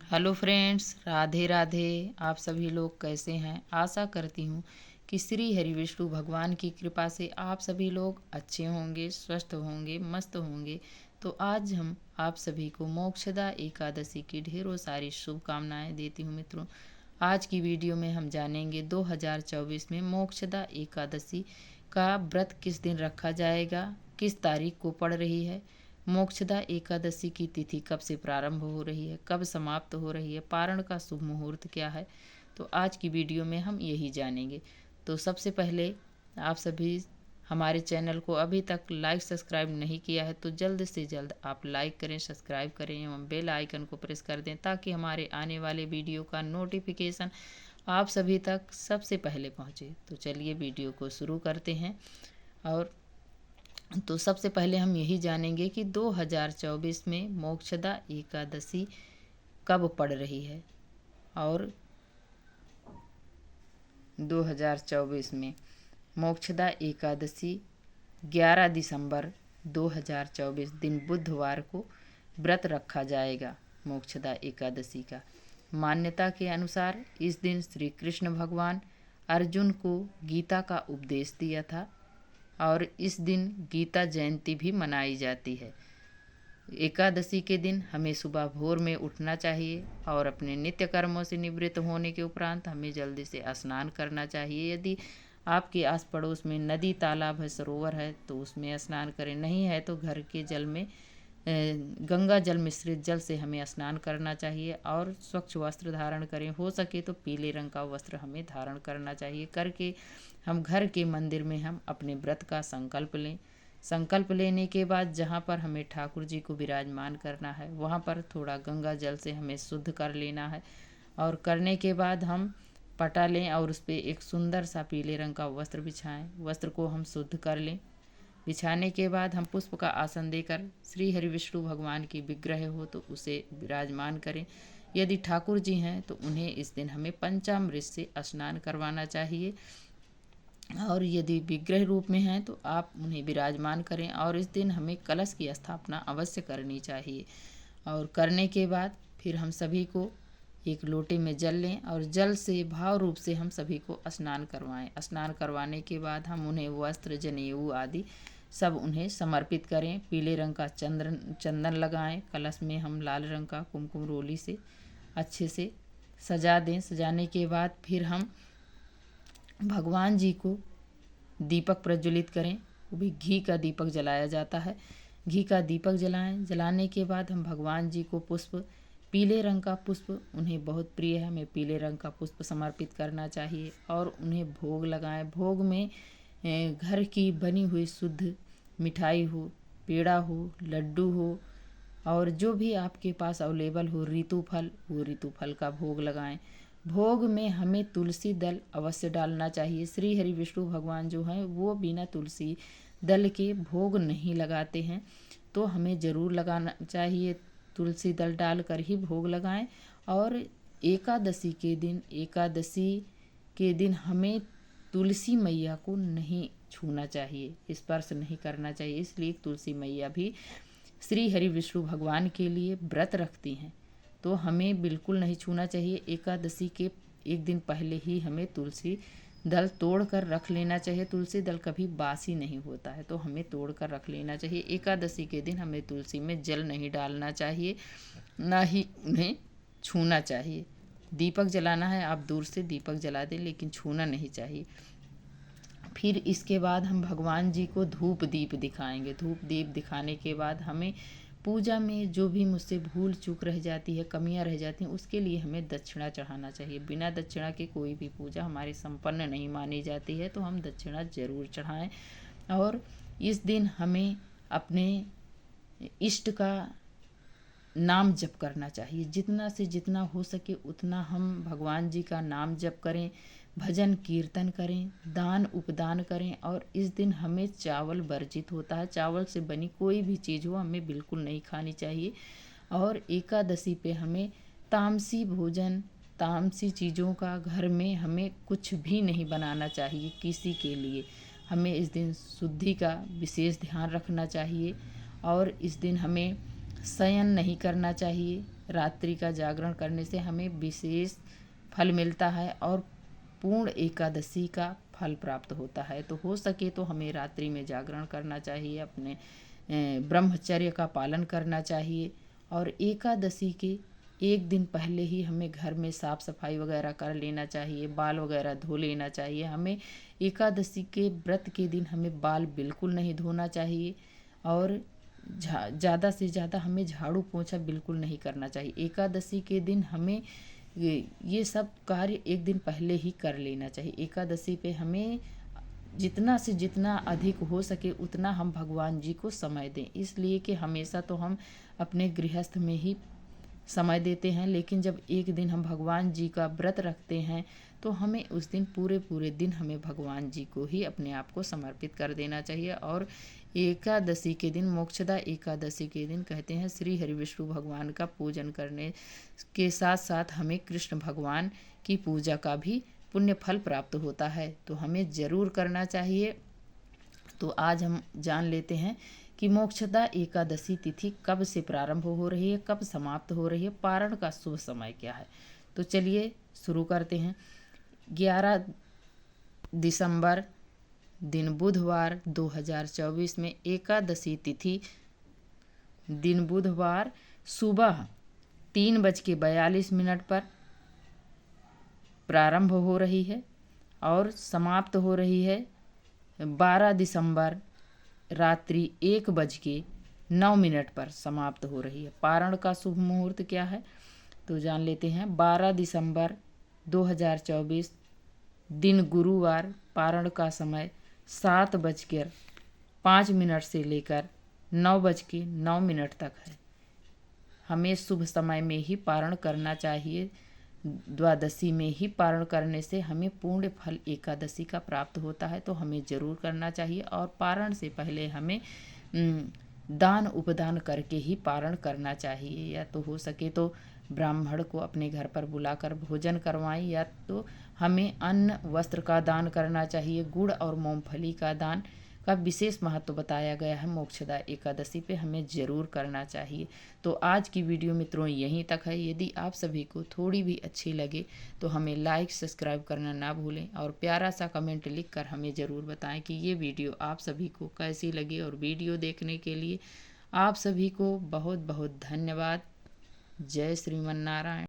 Hello friends, Radhe Radhe. आप सभी लोग कैसे हैं? आशा करती हूँ कि श्री हरि विष्णु भगवान की कृपा से आप सभी लोग अच्छे होंगे, स्वस्थ होंगे, मस्त होंगे। तो आज हम आप सभी को मोक्षदा एकादशी की ढेरों सारी शुभकामनाएं देती हूँ मित्रों। आज की वीडियो में हम जानेंगे 2024 में मोक्षदा एकादशी का व्रत किस दिन रखा जाएगा, किस तारीख को पड़ रही है, मोक्षदा एकादशी की तिथि कब से प्रारंभ हो रही है, कब समाप्त हो रही है, पारण का शुभ मुहूर्त क्या है। तो आज की वीडियो में हम यही जानेंगे। तो सबसे पहले आप सभी हमारे चैनल को अभी तक लाइक सब्सक्राइब नहीं किया है तो जल्द से जल्द आप लाइक करें, सब्सक्राइब करें एवं बेल आइकन को प्रेस कर दें ताकि हमारे आने वाले वीडियो का नोटिफिकेशन आप सभी तक सबसे पहले पहुंचे। तो चलिए वीडियो को शुरू करते हैं। और तो सबसे पहले हम यही जानेंगे कि 2024 में मोक्षदा एकादशी कब पड़ रही है। और 2024 में मोक्षदा एकादशी 11 दिसंबर 2024 दिन बुधवार को व्रत रखा जाएगा। मोक्षदा एकादशी का मान्यता के अनुसार इस दिन श्री कृष्ण भगवान अर्जुन को गीता का उपदेश दिया था और इस दिन गीता जयंती भी मनाई जाती है। एकादशी के दिन हमें सुबह भोर में उठना चाहिए और अपने नित्य कर्मों से निवृत्त होने के उपरांत हमें जल्दी से स्नान करना चाहिए। यदि आपके आस पड़ोस में नदी, तालाब है, सरोवर है तो उसमें स्नान करें, नहीं है तो घर के जल में गंगा जल मिश्रित जल से हमें स्नान करना चाहिए और स्वच्छ वस्त्र धारण करें। हो सके तो पीले रंग का वस्त्र हमें धारण करना चाहिए। करके हम घर के मंदिर में हम अपने व्रत का संकल्प लें। संकल्प लेने के बाद जहाँ पर हमें ठाकुर जी को विराजमान करना है वहाँ पर थोड़ा गंगा जल से हमें शुद्ध कर लेना है। और करने के बाद हम पटा लें और उस पर एक सुंदर सा पीले रंग का वस्त्र बिछाएं। वस्त्र को हम शुद्ध कर लें। बिछाने के बाद हम पुष्प का आसन देकर श्री हरि विष्णु भगवान की विग्रह हो तो उसे विराजमान करें। यदि ठाकुर जी हैं तो उन्हें इस दिन हमें पंचामृत से स्नान करवाना चाहिए और यदि विग्रह रूप में हैं तो आप उन्हें विराजमान करें। और इस दिन हमें कलश की स्थापना अवश्य करनी चाहिए। और करने के बाद फिर हम सभी को एक लोटे में जल लें और जल से भाव रूप से हम सभी को स्नान करवाएं। स्नान करवाने के बाद हम उन्हें वस्त्र, जनेऊ आदि सब उन्हें समर्पित करें। पीले रंग का चंदन लगाएं। कलश में हम लाल रंग का कुमकुम रोली से अच्छे से सजा दें। सजाने के बाद फिर हम भगवान जी को दीपक प्रज्वलित करें। वो भी घी का दीपक जलाया जाता है। घी का दीपक जलाएं। जलाने के बाद हम भगवान जी को पुष्प, पीले रंग का पुष्प उन्हें बहुत प्रिय है, हमें पीले रंग का पुष्प समर्पित करना चाहिए और उन्हें भोग लगाएं। भोग में घर की बनी हुई शुद्ध मिठाई हो, पेड़ा हो, लड्डू हो और जो भी आपके पास अवेलेबल हो, ऋतु फल, वो ऋतु फल का भोग लगाएं। भोग में हमें तुलसी दल अवश्य डालना चाहिए। श्री हरि विष्णु भगवान जो हैं वो बिना तुलसी दल के भोग नहीं लगाते हैं, तो हमें ज़रूर लगाना चाहिए। तुलसी दल डालकर ही भोग लगाएं। और एकादशी के दिन हमें तुलसी मैया को नहीं छूना चाहिए, स्पर्श नहीं करना चाहिए। इसलिए तुलसी मैया भी श्री हरि विष्णु भगवान के लिए व्रत रखती हैं, तो हमें बिल्कुल नहीं छूना चाहिए। एकादशी के एक दिन पहले ही हमें तुलसी दल तोड़ कर रख लेना चाहिए। तुलसी दल कभी बासी नहीं होता है, तो हमें तोड़ कर रख लेना चाहिए। एकादशी के दिन हमें तुलसी में जल नहीं डालना चाहिए, ना ही उन्हें छूना चाहिए। दीपक जलाना है, आप दूर से दीपक जला दें लेकिन छूना नहीं चाहिए। फिर इसके बाद हम भगवान जी को धूप दीप दिखाएंगे। धूप दीप दिखाने के बाद हमें पूजा में जो भी मुझसे भूल चूक रह जाती है, कमियां रह जाती हैं, उसके लिए हमें दक्षिणा चढ़ाना चाहिए। बिना दक्षिणा के कोई भी पूजा हमारी संपन्न नहीं मानी जाती है, तो हम दक्षिणा जरूर चढ़ाएं। और इस दिन हमें अपने इष्ट का नाम जप करना चाहिए। जितना से जितना हो सके उतना हम भगवान जी का नाम जप करें, भजन कीर्तन करें, दान उपदान करें। और इस दिन हमें चावल वर्जित होता है। चावल से बनी कोई भी चीज़ हो हमें बिल्कुल नहीं खानी चाहिए। और एकादशी पे हमें तामसी भोजन, तामसी चीज़ों का घर में हमें कुछ भी नहीं बनाना चाहिए किसी के लिए। हमें इस दिन शुद्धि का विशेष ध्यान रखना चाहिए। और इस दिन हमें शयन नहीं करना चाहिए। रात्रि का जागरण करने से हमें विशेष फल मिलता है और पूर्ण एकादशी का फल प्राप्त होता है। तो हो सके तो हमें रात्रि में जागरण करना चाहिए, अपने ब्रह्मचर्य का पालन करना चाहिए और एकादशी के एक दिन पहले ही हमें घर में साफ़ सफाई वगैरह कर लेना चाहिए, बाल वगैरह धो लेना चाहिए। हमें एकादशी के व्रत के दिन हमें बाल बिल्कुल नहीं धोना चाहिए और ज़्यादा से ज़्यादा हमें झाड़ू पोंछा बिल्कुल नहीं करना चाहिए। एकादशी के दिन हमें ये सब कार्य एक दिन पहले ही कर लेना चाहिए। एकादशी पे हमें जितना से जितना अधिक हो सके उतना हम भगवान जी को समय दें, इसलिए कि हमेशा तो हम अपने गृहस्थ में ही समय देते हैं, लेकिन जब एक दिन हम भगवान जी का व्रत रखते हैं तो हमें उस दिन पूरे दिन हमें भगवान जी को ही अपने आप को समर्पित कर देना चाहिए। और एकादशी के दिन, मोक्षदा एकादशी के दिन कहते हैं श्री हरि विष्णु भगवान का पूजन करने के साथ साथ हमें कृष्ण भगवान की पूजा का भी पुण्य फल प्राप्त होता है, तो हमें ज़रूर करना चाहिए। तो आज हम जान लेते हैं कि मोक्षदा एकादशी तिथि कब से प्रारंभ हो रही है, कब समाप्त हो रही है, पारण का शुभ समय क्या है। तो चलिए शुरू करते हैं। 11 दिसंबर दिन बुधवार 2024 में एकादशी तिथि दिन बुधवार सुबह 3:42 पर प्रारंभ हो रही है और समाप्त हो रही है 12 दिसंबर रात्रि 1:09 पर समाप्त हो रही है। पारण का शुभ मुहूर्त क्या है तो जान लेते हैं। 12 दिसंबर 2024 दिन गुरुवार, पारण का समय 7:05 से लेकर 9:09 तक है। हमें शुभ समय में ही पारण करना चाहिए। द्वादशी में ही पारण करने से हमें पूर्ण फल एकादशी का प्राप्त होता है, तो हमें ज़रूर करना चाहिए। और पारण से पहले हमें दान उपदान करके ही पारण करना चाहिए, या तो हो सके तो ब्राह्मण को अपने घर पर बुलाकर भोजन करवाएं, या तो हमें अन्न वस्त्र का दान करना चाहिए। गुड़ और मूंगफली का दान का विशेष महत्व बताया गया है मोक्षदा एकादशी पे, हमें ज़रूर करना चाहिए। तो आज की वीडियो मित्रों यहीं तक है। यदि आप सभी को थोड़ी भी अच्छी लगे तो हमें लाइक सब्सक्राइब करना ना भूलें और प्यारा सा कमेंट लिख कर हमें ज़रूर बताएं कि ये वीडियो आप सभी को कैसी लगी। और वीडियो देखने के लिए आप सभी को बहुत बहुत धन्यवाद। जय श्रीमन नारायण।